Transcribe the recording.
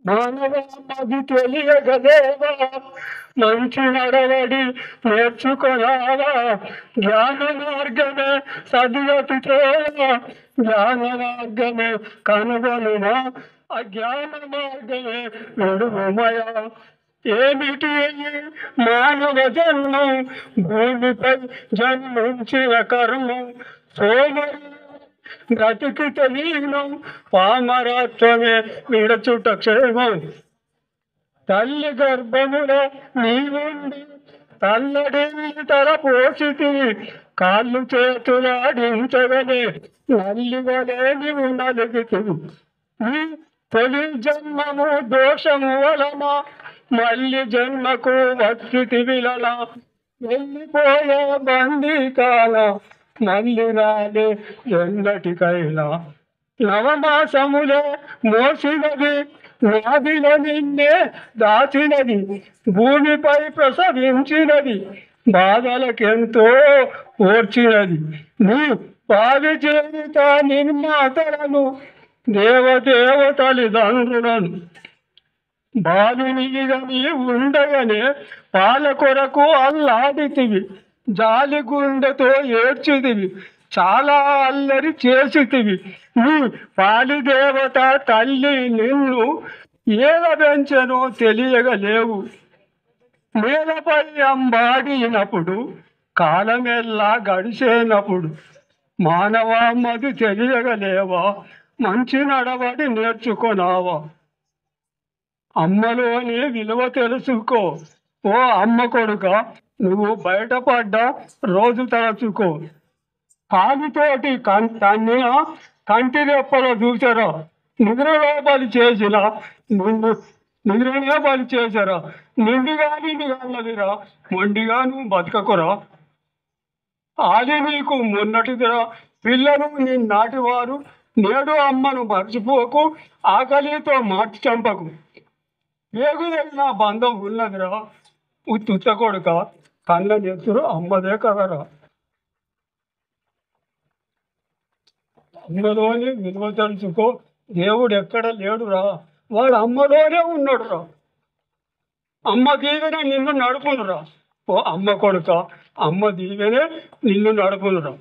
మానవాది తెలియగలేవా మంచి నడవడి నేర్చుకోవాలా జ్ఞాన మార్గమే సద్గతి చేయాలా జ్ఞాన మార్గమే కనుగొనుమా అజ్ఞాన మార్గమే విడుమయ ఏమిటి మానవ జన్మం భూమిపై జన్మించిన కర్మం సోమరి బ్రతికిత వీణం పామరత్వమే విడచుట క్షేమం తల్లి గర్భములో నీవుండి తల్లడి తల పోసితివి కాళ్ళు చేతులాడించగలే నల్లివలే నీవు నలుగుతివి ఈ తొలి జన్మము దోషము వలన మళ్ళీ జన్మకు వచ్చితివిలనా వెళ్ళిపోయే బందీకాల మళ్ళీ రాలే ఎన్నటికైనా నవమాసములే మోసినది నాదిలో నిన్నే దాచినది భూమిపై ప్రసవించినది బాధలకెంతో ఓర్చినది నీ భావి జీవిత నిర్మాతలను దేవదేవ తల్లిదండ్రులను బాలునిగా నీ ఉండగానే పాల కొరకు అల్లాడితివి జాలి గుండెతో ఏడ్చితివి చాలా అల్లరి చేసితివి నీ పాలిదేవత తల్లి నిన్ను ఏల పెంచెనో తెలియగలేవు నేలపై అంబాడినప్పుడు కాలమెల్లా గడిచేనప్పుడు మానవా మది తెలియగలేవా మంచి నడవడి నేర్చుకున్నావా అమ్మలోని విలువ తెలుసుకో ఓ అమ్మ కొడుక నువ్వు బయటపడ్డా రోజు తలచుకో కాలితోటి తన్నిన కంటి రెప్పలో చూసారా నిద్రలో బలి చేసిన నిద్రనే బలి చేశారా నిండుగా నిండుగాన్నదిరా మొండిగా నువ్వు బతకకురా ఆది నీకు మొన్నటిదిరా పిల్లలు నీ నాటివారు నేడు అమ్మను మర్చిపోకు ఆకలితో మార్చి చంపకు వేగుదగిన బంధం ఉన్నదిరా ఉత్తుత కొడుక కళ్ళ నెత్తురు అమ్మదే కదరా అమ్మలోనే విలువ తెలుసుకో దేవుడు ఎక్కడ లేడురా వాడు అమ్మలోనే ఉన్నాడురా అమ్మ దీవెనే నిన్ను నడుపునురా ఓ అమ్మ కొడుక అమ్మ దీవెనే నిన్ను నడుపునురా